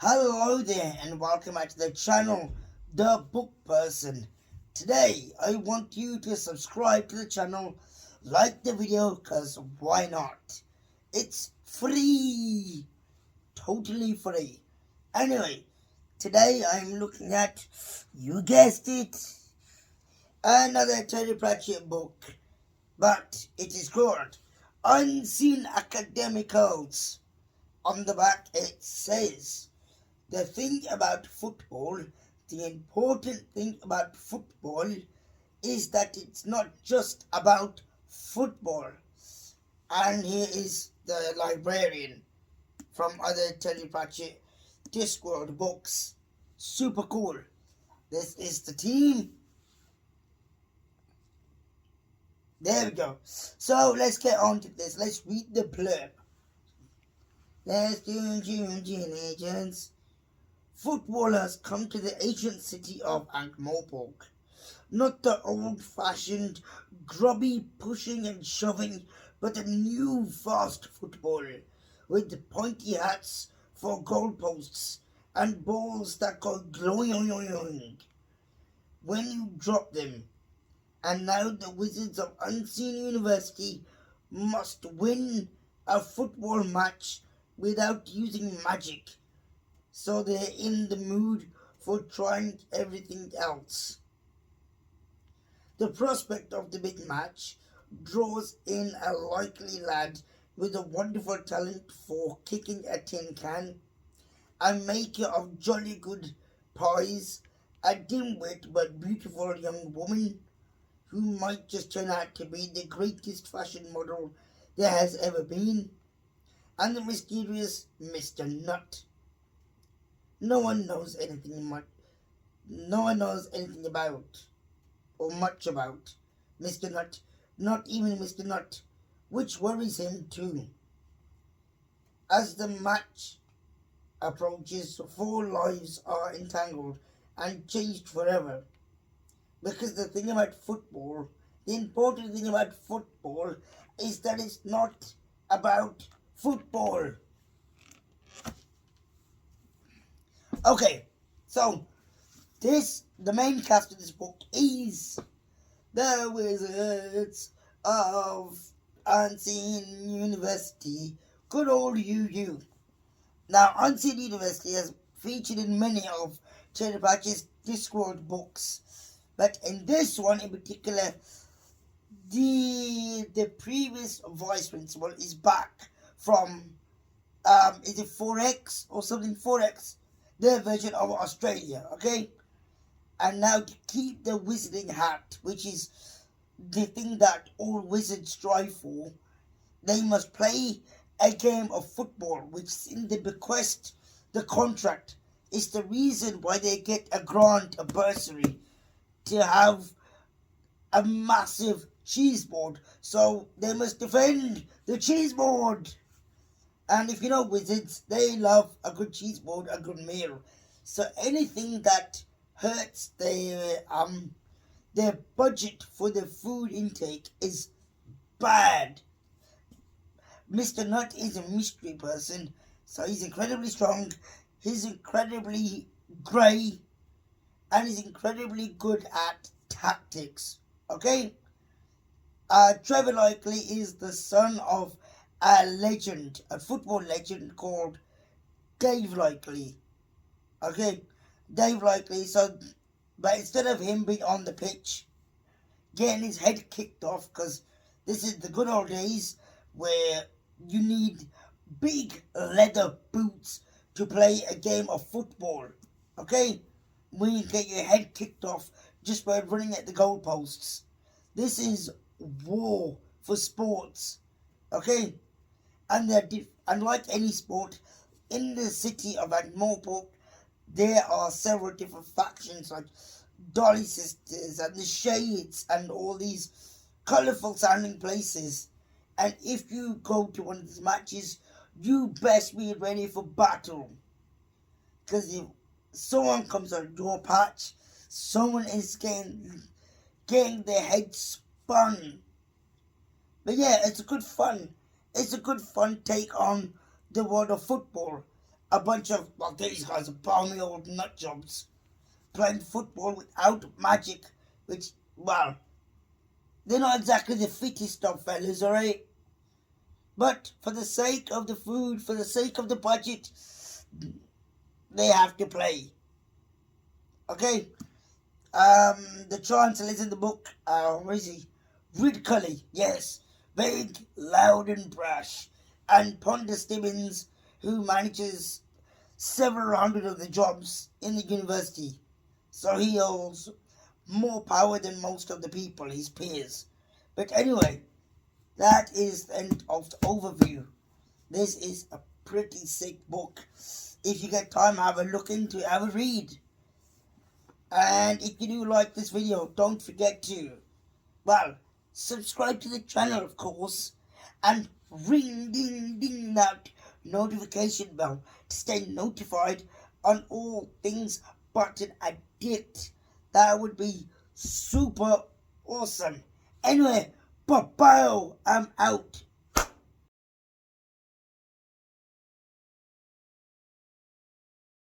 Hello there and welcome back to the channel, The Book Person. Today I want you to subscribe to the channel, like the video, cause why not? It's free, totally free. Anyway, today I'm looking at, you guessed it, another Terry Pratchett book, but it is called Unseen Academicals. On the back it says, the thing about football, the important thing about football is that it's not just about football. And here is the librarian from other Terry Pratchett Discworld books. Super cool. This is the team. There we go. So let's get on to this. Let's read the blurb. Let's do agents. Footballers come to the ancient city of Ankh-Morpork. Not the old-fashioned, grubby pushing and shoving, but a new fast football, with pointy hats for goalposts and balls that go glowing when you drop them. And now the Wizards of Unseen University must win a football match without using magic. So they're in the mood for trying everything else. The prospect of the big match draws in a likely lad with a wonderful talent for kicking a tin can, a maker of jolly good pies, a dim-wit but beautiful young woman who might just turn out to be the greatest fashion model there has ever been, and the mysterious Mr. Nut. No one knows anything about, or much about, Mr. Nut, not even Mr. Nut, which worries him too. As the match approaches, 4 lives are entangled and changed forever. Because the important thing about football is that it's not about football. Okay, so the main cast of this book is the Wizards of Unseen University. Good old UU. Now, Unseen University has featured in many of Terry Pratchett's Discworld books, but in this one in particular, the previous vice principal is back from is it 4X or something? 4X, their version of Australia, okay? And now to keep the wizarding hat, which is the thing that all wizards strive for, they must play a game of football, which is in the bequest, the contract. Is the reason why they get a grant, a bursary, to have a massive cheese board. So they must defend the cheese board. And if you know wizards, they love a good cheese board, a good meal. So anything that hurts their budget for their food intake is bad. Mr. Nut is a mystery person, so he's incredibly strong, he's incredibly grey, and he's incredibly good at tactics. Okay? Trevor Likely is the son of a legend, a football legend called Dave Likely. Okay? Dave Likely, but instead of him being on the pitch, getting his head kicked off, because this is the good old days where you need big leather boots to play a game of football. Okay? When you get your head kicked off just by running at the goalposts. This is war for sports. Okay? And like any sport, in the city of Ankh-Morpork, there are several different factions like Dolly Sisters and the Shades and all these colourful sounding places. And if you go to one of these matches, you best be ready for battle. Because if someone comes on your patch, someone is getting their head spun. But yeah, it's a good fun take on the world of football. a bunch of, well, these guys are balmy old nut jobs playing football without magic, which, well, they're not exactly the fittest of fellas, alright? But for the sake of the food, for the sake of the budget, they have to play. Okay? The chancellor's in the book, where is he? Ridcully, yes. Big, loud and brash. And Ponder Stibbins, who manages several hundred of the jobs in the university. So he holds more power than most of the people, his peers. But anyway, that is the end of the overview. This is a pretty sick book. If you get time, have a look into it, have a read. And if you do like this video, don't forget to, well, subscribe to the channel, of course, and ring ding ding that notification bell to stay notified on all things Button Addict. That would be super awesome. Anyway, bye-bye, I'm out.